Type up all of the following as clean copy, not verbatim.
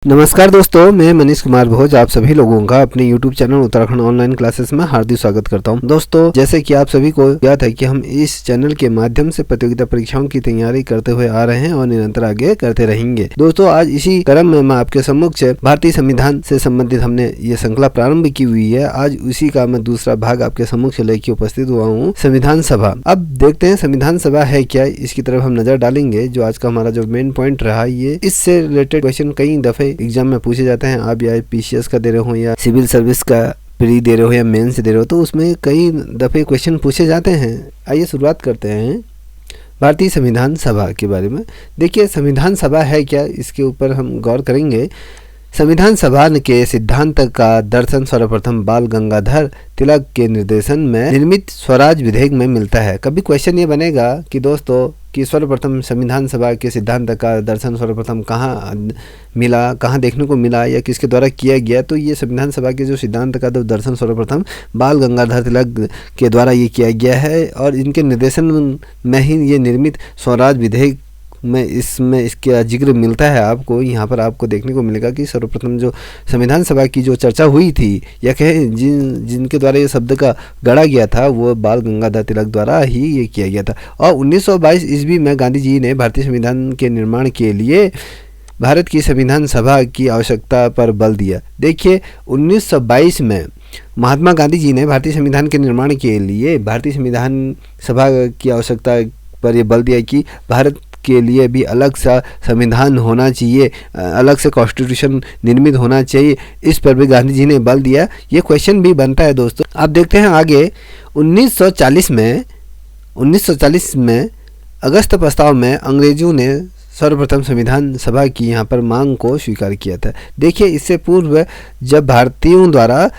नमस्कार दोस्तों, मैं मनीष कुमार भोज आप सभी लोगों का अपने YouTube channel Uttarakhand online classes में हार्दिक स्वागत करता हूं। दोस्तों, जैसे कि आप सभी को याद है कि हम इस चैनल के माध्यम से प्रतियोगिता परीक्षाओं की तैयारी करते हुए आ रहे हैं और निरंतर आगे करते रहेंगे। दोस्तों, आज इसी क्रम में मैं आपके सम्मुख भारतीय संविधान से संबंधित हमने ये श्रृंखला प्रारंभ की हुई है। आज उसी का मैं दूसरा भाग आपके सम्मुख लेके उपस्थित हुआ हूँ, संविधान सभा। अब देखते हैं संविधान सभा है क्या, इसकी तरफ हम नजर डालेंगे। जो आज का हमारा जो मेन पॉइंट रहा, ये इससे रिलेटेड क्वेश्चन कई दफे एग्जाम में पूछे जाते हैं। आप या पीसीएस का दे रहे हो या सिविल सर्विस का प्री दे रहे हो या मेंस दे रहे हो, तो उसमें कई दफे क्वेश्चन पूछे जाते हैं। आइए शुरुआत करते हैं भारतीय संविधान सभा के बारे में। देखिए, संविधान सभा है क्या, इसके ऊपर हम गौर करेंगे। संविधान सभा के सिद्धांत का दर्शन सर्वप्रथम बाल गंगाधर तिलक के निर्देशन में निर्मित स्वराज विधेयक में मिलता है। कभी क्वेश्चन ये बनेगा कि दोस्तों कि सर्वप्रथम संविधान सभा के सिद्धांत का दर्शन सर्वप्रथम कहाँ मिला, कहाँ देखने को मिला या किसके द्वारा किया गया, तो ये संविधान सभा के जो सिद्धांत का दर्शन सर्वप्रथम बाल गंगाधर तिलक के द्वारा ये किया गया है और इनके निर्देशन में ही ये निर्मित स्वराज विधेयक में इसका जिक्र मिलता है। आपको यहाँ पर आपको देखने को मिलेगा कि सर्वप्रथम जो संविधान सभा की जो चर्चा हुई थी या कहें जिनके द्वारा ये शब्द का गढ़ा गया था, वो बाल गंगाधर तिलक द्वारा ही ये किया गया था। और 1922 ईस्वी में गांधी जी ने भारतीय संविधान के निर्माण के लिए भारत की संविधान सभा की आवश्यकता पर बल दिया। देखिए, 1922 में महात्मा गांधी जी ने भारतीय संविधान के निर्माण के लिए भारतीय संविधान सभा की आवश्यकता पर यह बल दिया कि भारत के लिए भी अलग सा संविधान होना चाहिए, अलग से कॉन्स्टिट्यूशन निर्मित होना चाहिए। इस पर भी गांधी जी ने बल दिया। ये क्वेश्चन भी बनता है दोस्तों। आप देखते हैं आगे 1940 में अगस्त प्रस्ताव में अंग्रेजों ने सर्वप्रथम संविधान सभा की यहाँ पर मांग को स्वीकार किया था। देखिए, इससे पूर्व जब भारतीयों द्वारा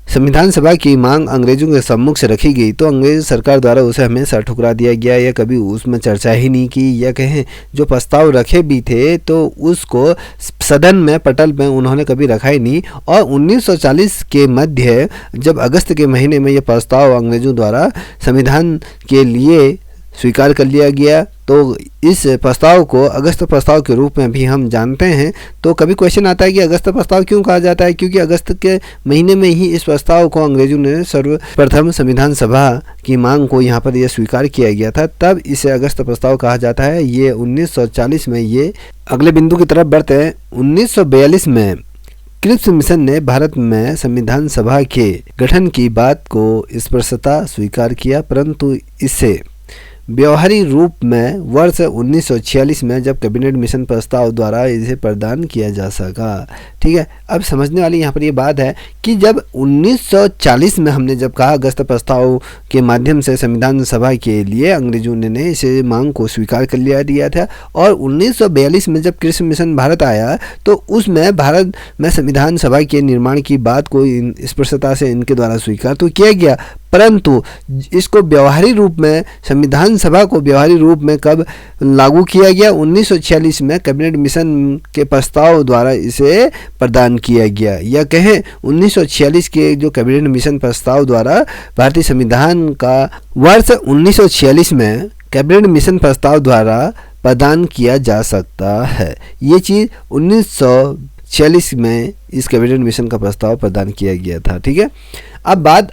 संविधान सभा की मांग अंग्रेजों के सम्मुख से रखी गई तो अंग्रेज सरकार द्वारा उसे हमेशा ठुकरा दिया गया या कभी उसमें चर्चा ही नहीं की, या कहें जो प्रस्ताव रखे भी थे तो उसको सदन में पटल में उन्होंने कभी रखा ही नहीं। और 1940 के मध्य जब अगस्त के महीने में यह प्रस्ताव अंग्रेजों द्वारा संविधान के लिए स्वीकार कर लिया गया, तो इस प्रस्ताव को अगस्त प्रस्ताव के रूप में भी हम जानते हैं। तो कभी क्वेश्चन आता है कि अगस्त प्रस्ताव क्यों कहा जाता है, क्योंकि अगस्त के महीने में ही इस प्रस्ताव को अंग्रेजों ने सर्वप्रथम संविधान सभा की मांग को यहाँ पर यह स्वीकार किया गया था, तब इसे अगस्त प्रस्ताव कहा जाता है। ये 1940 में। ये अगले बिंदु की तरफ बढ़ते हैं। 1942 में क्रिप्स मिशन ने भारत में संविधान सभा के गठन की बात को स्पष्टता स्वीकार किया, परंतु इसे व्यवहारिक रूप में वर्ष 1946 में जब कैबिनेट मिशन प्रस्ताव द्वारा इसे प्रदान किया जा सका। ठीक है, अब समझने वाली यहाँ पर ये बात है कि जब 1940 में हमने जब कहा अगस्त प्रस्ताव के माध्यम से संविधान सभा के लिए अंग्रेजों ने इसे मांग को स्वीकार कर दिया था, और 1942 में जब कृषि मिशन भारत आया तो उसमें भारत में संविधान सभा के निर्माण की बात को स्पष्टता से इनके द्वारा स्वीकार तो किया गया, परंतु इसको व्यवहारिक रूप में संविधान सभा को व्यवहारिक रूप में कब लागू किया गया? 1946 में कैबिनेट मिशन के प्रस्ताव द्वारा इसे प्रदान किया गया, या कहें 1946 के जो कैबिनेट मिशन प्रस्ताव द्वारा भारतीय संविधान का वर्ष 1946 में कैबिनेट मिशन प्रस्ताव द्वारा प्रदान किया जा सकता है। ये चीज़ 1946 में इस कैबिनेट मिशन का प्रस्ताव प्रदान किया गया था। ठीक है, अब बात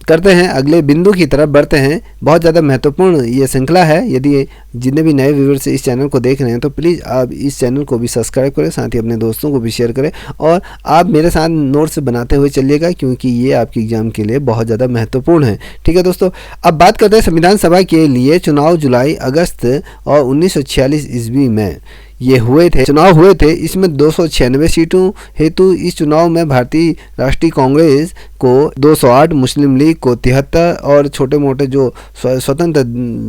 करते हैं अगले बिंदु की तरफ बढ़ते हैं। बहुत ज़्यादा महत्वपूर्ण ये श्रृंखला है। यदि जितने भी नए व्यूअर्स इस चैनल को देख रहे हैं तो प्लीज़ आप इस चैनल को भी सब्सक्राइब करें, साथ ही अपने दोस्तों को भी शेयर करें और आप मेरे साथ नोट्स बनाते हुए चलिएगा, क्योंकि ये आपके एग्जाम के लिए बहुत ज़्यादा महत्वपूर्ण है। ठीक है दोस्तों, अब बात करते हैं संविधान सभा के लिए चुनाव जुलाई अगस्त और 1946 ईस्वी में ये चुनाव हुए थे। इसमें 296 सीटों हेतु इस चुनाव में भारतीय राष्ट्रीय कांग्रेस को 208, मुस्लिम लीग को 73 और छोटे मोटे जो स्वतंत्र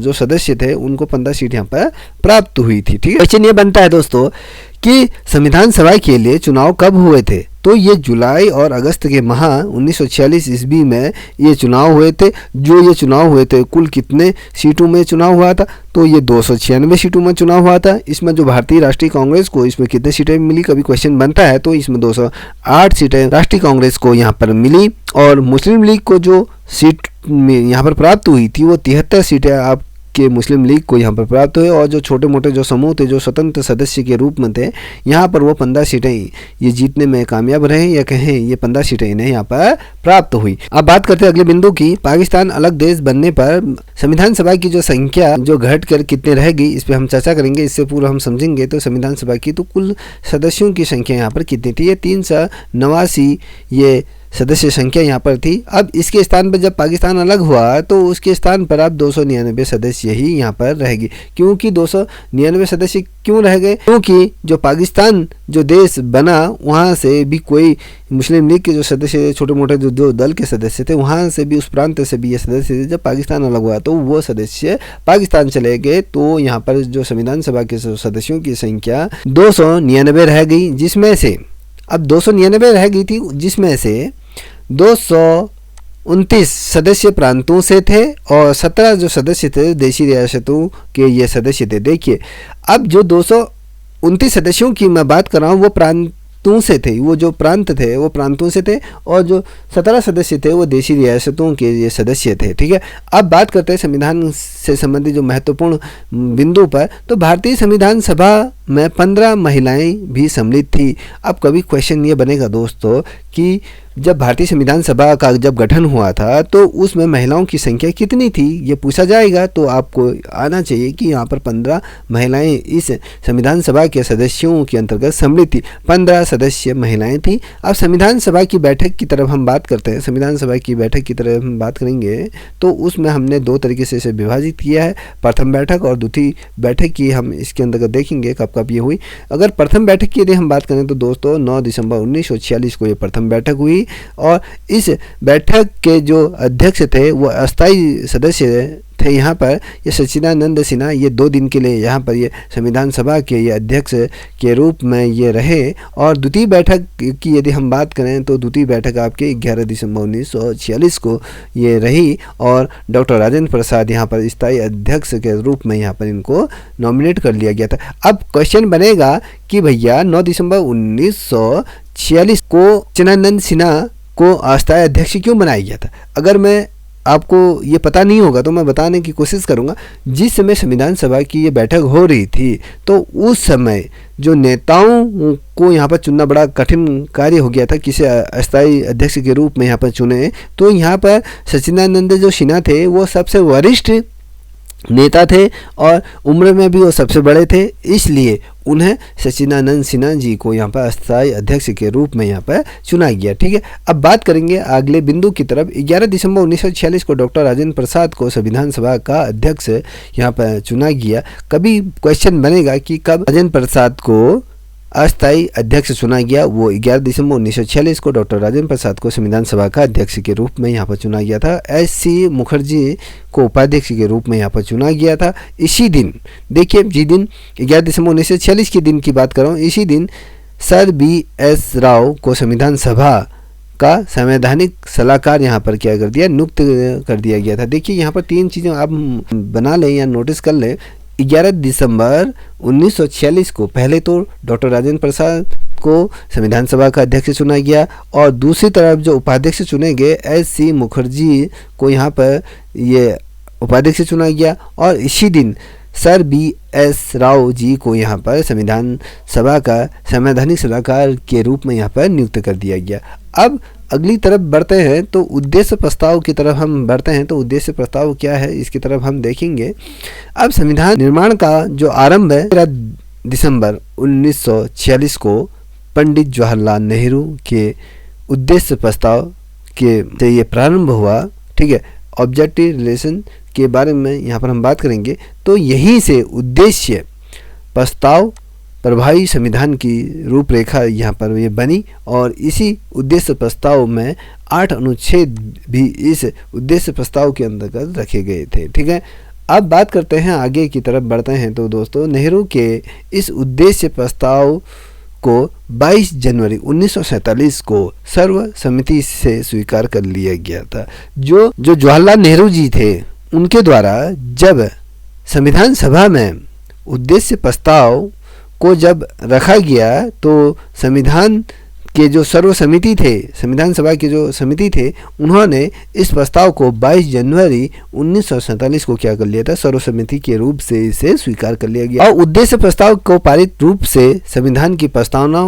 जो सदस्य थे उनको 15 सीट यहाँ पर प्राप्त हुई थी। ठीक है, क्वेश्चन ये बनता है दोस्तों कि संविधान सभा के लिए चुनाव कब हुए थे, तो ये जुलाई और अगस्त के माह 1946 ईस्वी में ये चुनाव हुए थे। जो ये चुनाव हुए थे कुल कितने सीटों में चुनाव हुआ था, तो ये 296 सीटों में चुनाव हुआ था। इसमें जो भारतीय राष्ट्रीय कांग्रेस को इसमें कितने सीटें मिली, कभी क्वेश्चन बनता है, तो इसमें 208 सीटें राष्ट्रीय कांग्रेस को यहाँ पर मिली, और मुस्लिम लीग को जो सीट यहाँ पर प्राप्त हुई थी वो 73 सीटें आप के मुस्लिम लीग को यहाँ पर प्राप्त हुए, और जो छोटे मोटे जो समूह थे जो स्वतंत्र सदस्य के रूप में थे, यहाँ पर वो 15 सीटें ये जीतने में कामयाब रहे, या कहें ये 15 सीटें इन्हें यहाँ पर प्राप्त हुई। अब बात करते हैं अगले बिंदु की। पाकिस्तान अलग देश बनने पर संविधान सभा की जो संख्या जो घट कर कितने रह गई, इस पर हम चर्चा करेंगे। इससे पूर्व हम समझेंगे तो संविधान सभा की तो कुल सदस्यों की संख्या यहाँ पर कितनी थी, ये 389 ये सदस्य संख्या यहाँ पर थी। अब इसके स्थान पर जब पाकिस्तान अलग हुआ तो उसके स्थान पर अब 299 सदस्य ही यहाँ पर रहेगी। क्योंकि 299 सदस्य क्यों रह गए? क्योंकि जो पाकिस्तान जो देश बना वहाँ से भी कोई मुस्लिम लीग के जो सदस्य छोटे मोटे जो दल के सदस्य थे, वहाँ से भी उस प्रांत से भी ये सदस्य थे। जब पाकिस्तान अलग हुआ तो वो सदस्य पाकिस्तान चले गए, तो यहाँ पर जो संविधान सभा के सदस्यों की संख्या 299 रह गई, जिसमें से अब 299 रह गई थी, जिसमें से 229 सदस्य प्रांतों से थे और 17 जो सदस्य थे देशी रियासतों के ये सदस्य थे। देखिए अब जो 229 सदस्यों की मैं बात कर रहा हूँ वो प्रांतों से थे, वो जो प्रांत थे वो प्रांतों से थे, और जो 17 सदस्य थे वो देशी रियासतों के ये सदस्य थे। ठीक है, अब बात करते हैं संविधान से संबंधित जो महत्वपूर्ण बिंदु पर। तो भारतीय संविधान सभा में 15 महिलाएं भी सम्मिलित थी। अब कभी क्वेश्चन ये बनेगा दोस्तों कि जब भारतीय संविधान सभा का जब गठन हुआ था तो उसमें महिलाओं की संख्या कितनी थी, ये पूछा जाएगा। तो आपको आना चाहिए कि यहाँ पर 15 महिलाएं इस संविधान सभा के सदस्यों के अंतर्गत सम्मिलित थी, 15 सदस्य महिलाएं थी। अब संविधान सभा की बैठक की तरफ हम बात करते हैं। संविधान सभा की बैठक की तरफ हम बात करेंगे तो उसमें हमने 2 तरीके से इसे विभाजित किया है, प्रथम बैठक और द्वितीय बैठक की हम इसके अंतर्गत देखेंगे कब कब ये हुई। अगर प्रथम बैठक की यदि हम बात करें तो दोस्तों 9 दिसंबर 1946 को ये प्रथम बैठक हुई, और इस बैठक के जो अध्यक्ष थे वो अस्थायी सदस्य थे यहाँ पर ये सच्चिदानंद सिन्हा। ये 2 दिन के लिए यहाँ पर ये संविधान सभा के ये अध्यक्ष के रूप में ये रहे। और द्वितीय बैठक की यदि हम बात करें तो द्वितीय बैठक आपके 11 दिसंबर 1946 को ये रही, और डॉक्टर राजेंद्र प्रसाद यहाँ पर स्थायी अध्यक्ष के रूप में यहाँ पर इनको नॉमिनेट कर लिया गया था। अब क्वेश्चन बनेगा कि भैया 9 दिसंबर 1946 को सच्चिदानंद सिन्हा को अस्थायी अध्यक्ष क्यों बनाया गया था? अगर मैं आपको ये पता नहीं होगा तो मैं बताने की कोशिश करूंगा। जिस समय संविधान सभा की ये बैठक हो रही थी तो उस समय जो नेताओं को यहाँ पर चुनना बड़ा कठिन कार्य हो गया था, किसी अस्थायी अध्यक्ष के रूप में यहाँ पर चुने। तो यहाँ पर सच्चिदानंद जो सिन्हा थे वो सबसे वरिष्ठ नेता थे और उम्र में भी वो सबसे बड़े थे, इसलिए उन्हें सच्चिदानंद सिन्हा जी को यहाँ पर अस्थायी अध्यक्ष के रूप में यहाँ पर चुना गया। ठीक है, अब बात करेंगे अगले बिंदु की तरफ। 11 दिसंबर 1946 को डॉक्टर राजेंद्र प्रसाद को संविधान सभा का अध्यक्ष यहाँ पर चुना गया। कभी क्वेश्चन बनेगा कि कब राजेंद्र प्रसाद को अस्थायी अध्यक्ष चुना गया? वो 11 दिसंबर 1946 को डॉक्टर राजेंद्र प्रसाद को संविधान सभा का अध्यक्ष के रूप में यहाँ पर चुना गया था। एस.सी. मुखर्जी को उपाध्यक्ष के रूप में यहाँ पर चुना गया था। इसी दिन देखिए, जी दिन 11 दिसंबर 1946 के दिन की बात कर रहा हूँ, इसी दिन सर B.S. राव को संविधान सभा का संवैधानिक सलाहकार यहाँ पर क्या कर दिया, नियुक्त कर दिया गया था। देखिए यहाँ पर 3 चीज़ें आप बना लें या नोटिस कर लें। 11 दिसंबर 1946 को पहले तो डॉक्टर राजेंद्र प्रसाद को संविधान सभा का अध्यक्ष चुना गया, और दूसरी तरफ जो उपाध्यक्ष चुने गए एस.सी. मुखर्जी को यहाँ पर ये उपाध्यक्ष चुना गया, और इसी दिन सर B.S. राव जी को यहाँ पर संविधान सभा का संवैधानिक सलाहकार के रूप में यहाँ पर नियुक्त कर दिया गया। अब अगली तरफ बढ़ते हैं तो उद्देश्य प्रस्ताव की तरफ हम बढ़ते हैं। तो उद्देश्य प्रस्ताव क्या है इसकी तरफ हम देखेंगे। अब संविधान निर्माण का जो आरंभ है 13 दिसंबर 1946 को पंडित जवाहरलाल नेहरू के उद्देश्य प्रस्ताव के से ये प्रारंभ हुआ। ठीक है, ऑब्जेक्टिव रिलेशन के बारे में यहाँ पर हम बात करेंगे। तो यहीं से उद्देश्य प्रस्ताव प्रभावी संविधान की रूपरेखा यहाँ पर ये बनी, और इसी उद्देश्य प्रस्ताव में 8 अनुच्छेद भी इस उद्देश्य प्रस्ताव के अंतर्गत रखे गए थे। ठीक है, अब बात करते हैं आगे की तरफ बढ़ते हैं। तो दोस्तों नेहरू के इस उद्देश्य प्रस्ताव को 22 जनवरी 1947 को सर्वसम्मति से स्वीकार कर लिया गया था। जो जवाहरलाल नेहरू जी थे उनके द्वारा जब संविधान सभा में उद्देश्य प्रस्ताव को जब रखा गया तो संविधान के जो सर्वसमिति थे, संविधान सभा के जो समिति थे, उन्होंने इस प्रस्ताव को 22 जनवरी 1947 को क्या कर लिया था, सर्वसमिति के रूप से इसे स्वीकार कर लिया गया। और उद्देश्य प्रस्ताव को पारित रूप से संविधान की प्रस्तावना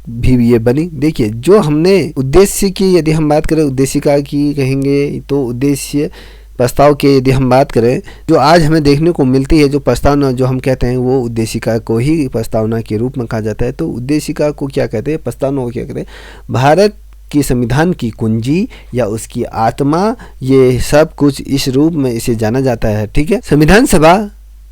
भी ये बनी। देखिए, जो हमने उद्देश्य की यदि हम बात करें, उद्देशिका की कहेंगे तो उद्देश्य प्रस्ताव के यदि हम बात करें, जो आज हमें देखने को मिलती है जो प्रस्तावना जो हम कहते हैं वो उद्देशिका को ही प्रस्तावना के रूप में कहा जाता है। तो उद्देशिका को क्या कहते हैं, प्रस्तावना को क्या कहते हैं, भारत की संविधान की कुंजी या उसकी आत्मा, ये सब कुछ इस रूप में इसे जाना जाता है। ठीक है, संविधान सभा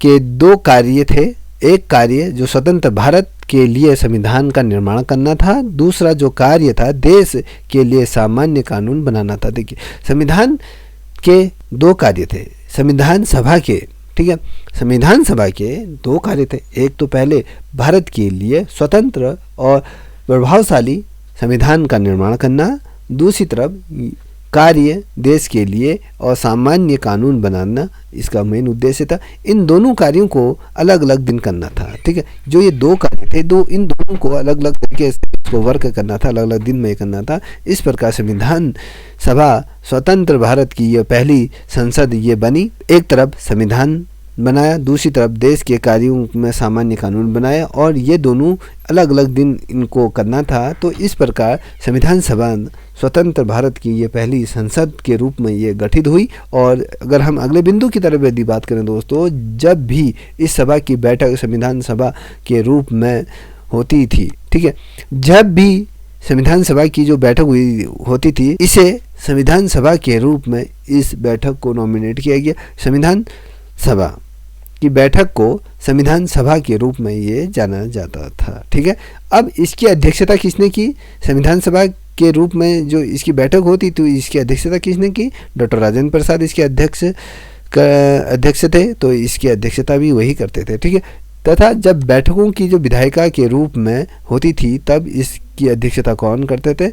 के 2 कार्य थे। एक कार्य जो स्वतंत्र भारत के लिए संविधान का निर्माण करना था, दूसरा जो कार्य था देश के लिए सामान्य कानून बनाना था। देखिए, संविधान के 2 कार्य थे संविधान सभा के। ठीक है, संविधान सभा के 2 कार्य थे। एक तो पहले भारत के लिए स्वतंत्र और प्रभावशाली संविधान का निर्माण करना, दूसरी तरफ कार्य देश के लिए और सामान्य कानून बनाना, इसका मेन उद्देश्य था। इन दोनों कार्यों को अलग अलग दिन करना था। ठीक है, जो ये 2 कार्य थे, इन दोनों को अलग अलग तरीके से इसको वर्क करना था, अलग अलग दिन में करना था। इस प्रकार संविधान सभा स्वतंत्र भारत की ये पहली संसद ये बनी। एक तरफ संविधान बनाया, दूसरी तरफ देश के कार्यों में सामान्य कानून बनाया, और ये दोनों अलग अलग दिन इनको करना था। तो इस प्रकार संविधान सभा स्वतंत्र भारत की ये पहली संसद के रूप में ये गठित हुई। और अगर हम अगले बिंदु की तरफ यदि बात करें दोस्तों, जब भी इस सभा की बैठक संविधान सभा के रूप में होती थी, ठीक है, जब भी संविधान सभा की जो बैठक हुई होती थी, इसे संविधान सभा के रूप में इस बैठक को नॉमिनेट किया गया। संविधान सभा की बैठक को संविधान सभा के रूप में ये जाना जाता था। ठीक है, अब इसकी अध्यक्षता किसने की, संविधान सभा के रूप में जो इसकी बैठक होती तो इसकी अध्यक्षता किसने की, डॉक्टर राजेंद्र प्रसाद इसके अध्यक्ष थे। तो इसकी अध्यक्षता भी वही करते थे। ठीक है, तथा जब बैठकों की जो विधायिका के रूप में होती थी तब इसकी अध्यक्षता कौन करते थे,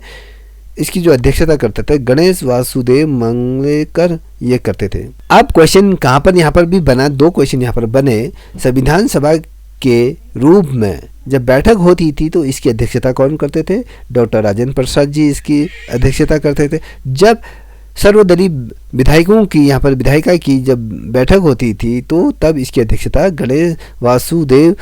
इसकी जो अध्यक्षता करते थे गणेश वासुदेव मंगलेकर ये करते थे। अब क्वेश्चन कहाँ पर यहाँ पर भी बना, 2 क्वेश्चन यहाँ पर बने। संविधान सभा के रूप में जब बैठक होती थी तो इसकी अध्यक्षता कौन करते थे, डॉक्टर राजेंद्र प्रसाद जी इसकी अध्यक्षता करते थे। जब सर्वदलीय विधायकों की यहाँ पर विधायिका की जब बैठक होती थी तो तब इसकी अध्यक्षता गणेश वासुदेव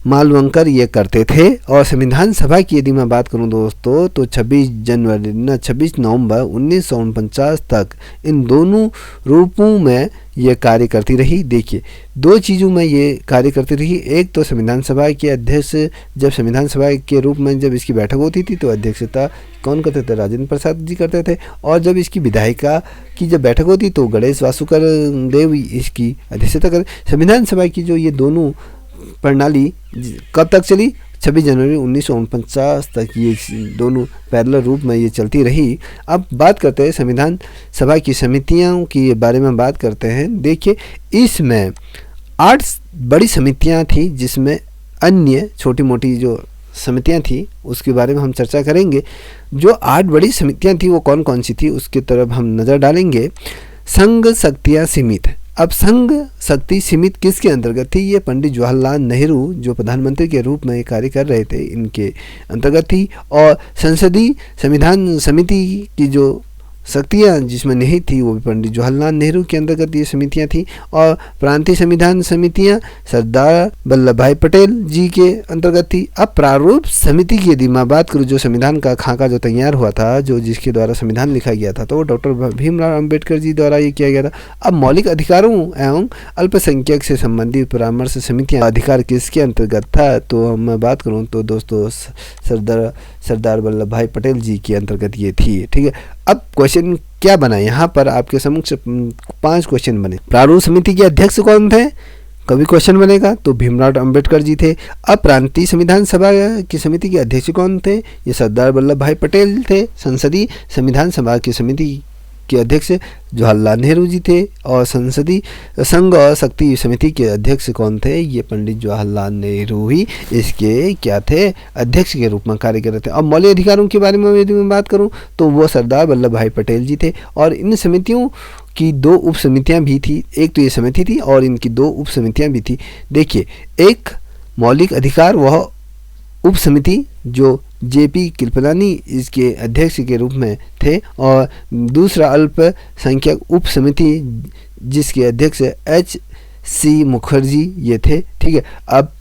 मालवंकर ये करते थे। और संविधान सभा की यदि मैं बात करूं दोस्तों तो 26 नवंबर 1949 तक इन दोनों रूपों में ये कार्य करती रही। देखिए, 2 चीज़ों में ये कार्य करती रही। एक तो संविधान सभा के अध्यक्ष, जब संविधान सभा के रूप में जब इसकी बैठक होती थी तो अध्यक्षता कौन करते थे, राजेंद्र प्रसाद जी करते थे। और जब इसकी विधायिका की जब बैठक होती तो गणेश वासुकर देव इसकी अध्यक्षता करते। संविधान सभा की जो ये दोनों प्रणाली कब तक चली, 26 जनवरी 1949 तक ये दोनों पैरेलल रूप में ये चलती रही। अब बात करते हैं संविधान सभा की समितियों की बारे में बात करते हैं। देखिए, इसमें 8 बड़ी समितियां थी, जिसमें अन्य छोटी मोटी जो समितियां थी उसके बारे में हम चर्चा करेंगे। जो 8 बड़ी समितियां थी वो कौन कौन सी थी उसकी तरफ हम नज़र डालेंगे। संघ शक्तियां सीमित। अब संघ शक्ति सीमित किसके अंतर्गत थी, ये पंडित जवाहरलाल नेहरू जो प्रधानमंत्री के रूप में कार्य कर रहे थे इनके अंतर्गत थी। और संसदीय संविधान समिति की जो शक्तियाँ जिसमें निहित थी वो भी पंडित जवाहरलाल नेहरू के अंतर्गत ये समितियाँ थी। और प्रांतीय संविधान समितियाँ सरदार वल्लभ भाई पटेल जी के अंतर्गत थी। अब प्रारूप समिति की यदि मैं बात करूँ, जो संविधान का खाका जो तैयार हुआ था, जो जिसके द्वारा संविधान लिखा गया था, तो वो डॉक्टर भीमराव अम्बेडकर जी द्वारा ये किया गया था। अब मौलिक अधिकारों एवं अल्पसंख्यक से संबंधित परामर्श समितियाँ अधिकार किसके अंतर्गत था, तो मैं बात करूँ तो दोस्तों सरदार वल्लभ भाई पटेल जी के अंतर्गत ये थी। ठीक है, अब क्वेश्चन क्या बना यहाँ पर आपके समक्ष 5 क्वेश्चन बने। प्रारूप समिति के अध्यक्ष कौन थे, कभी क्वेश्चन बनेगा तो भीमराव अम्बेडकर जी थे। अब प्रांतीय संविधान सभा की समिति के अध्यक्ष कौन थे, ये सरदार वल्लभ भाई पटेल थे। संसदीय संविधान सभा की समिति के अध्यक्ष जवाहरलाल नेहरू जी थे। और संसदीय संघ और शक्ति समिति के अध्यक्ष कौन थे, ये पंडित जवाहरलाल नेहरू ही इसके क्या थे, अध्यक्ष के रूप में कार्य कर रहे थे। अब मौलिक अधिकारों के बारे में यदि मैं बात करूं तो वो सरदार वल्लभ भाई पटेल जी थे। और इन समितियों की 2 उप समितियाँ भी थी, एक तो ये समिति थी और इनकी 2 उप समितियाँ भी थी। देखिए, एक मौलिक अधिकार वह उप समिति जो जेपी कृपलानी इसके अध्यक्ष के रूप में थे, और दूसरा अल्पसंख्यक उप समिति जिसके अध्यक्ष एच सी मुखर्जी ये थे। ठीक है, अब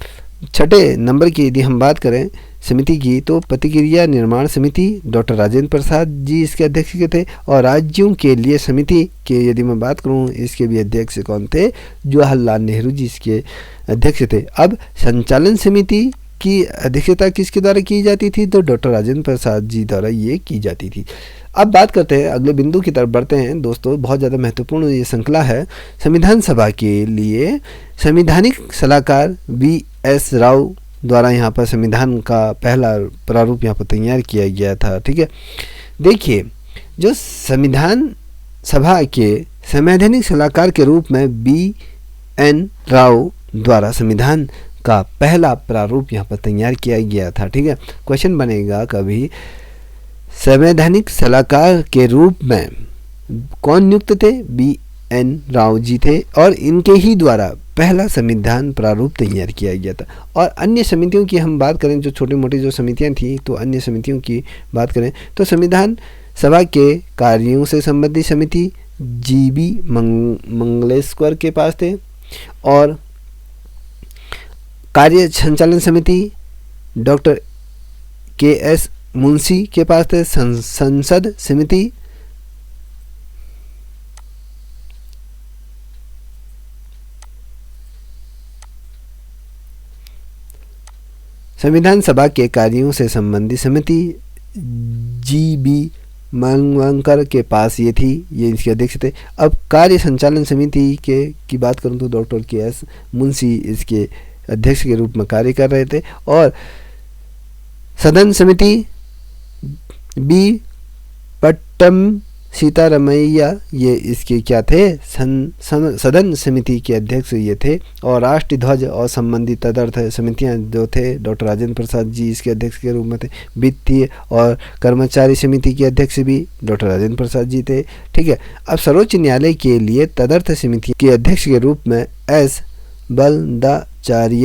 छठे नंबर की यदि हम बात करें समिति की, तो प्रतिक्रिया निर्माण समिति डॉक्टर राजेंद्र प्रसाद जी इसके अध्यक्ष के थे, और राज्यों के लिए समिति के यदि मैं बात करूं इसके भी अध्यक्ष कौन थे, जवाहरलाल नेहरू जी इसके अध्यक्ष थे। अब संचालन समिति की अध्यक्षता किसके द्वारा की जाती थी, तो डॉक्टर राजेंद्र प्रसाद जी द्वारा ये की जाती थी। अब बात करते हैं, अगले बिंदु की तरफ बढ़ते हैं दोस्तों। बहुत ज़्यादा महत्वपूर्ण ये श्रृंखला है। संविधान सभा के लिए संवैधानिक सलाहकार वी.एस. राव द्वारा यहाँ पर संविधान का पहला प्रारूप यहाँ पर तैयार किया गया था। ठीक है, देखिए जो संविधान सभा के संवैधानिक सलाहकार के रूप में बी.एन. राव द्वारा संविधान का पहला प्रारूप यहाँ पर तैयार किया गया था। ठीक है, क्वेश्चन बनेगा कभी संवैधानिक सलाहकार के रूप में कौन नियुक्त थे, बी.एन. राव जी थे, और इनके ही द्वारा पहला संविधान प्रारूप तैयार किया गया था। और अन्य समितियों की हम बात करें, जो छोटी मोटी जो समितियां थी, तो अन्य समितियों की बात करें तो संविधान सभा के कार्यों से संबंधित समिति जी.बी. मंगलेश्वर के पास थे, और कार्य संचालन समिति डॉक्टर के.एस. मुंशी के पास थे। संसद समिति संविधान सभा के कार्यों से संबंधित समिति जी.बी. मंगलेश्वर के पास ये थी, ये इसके अध्यक्ष थे। अब कार्य संचालन समिति के की बात करूं तो डॉक्टर के.एस. मुंशी इसके अध्यक्ष के रूप में कार्य कर रहे थे, और सदन समिति बी. पट्टम सीतारमैया ये इसके क्या थे, सदन समिति के अध्यक्ष ये थे। और राष्ट्रीय ध्वज और संबंधित तदर्थ समितियां जो थे डॉक्टर राजेंद्र प्रसाद जी इसके अध्यक्ष के रूप में थे। वित्तीय और कर्मचारी समिति के अध्यक्ष भी डॉक्टर राजेंद्र प्रसाद जी थे। ठीक है, अब सर्वोच्च न्यायालय के लिए तदर्थ समिति के अध्यक्ष के रूप में एस. बलदाचार्य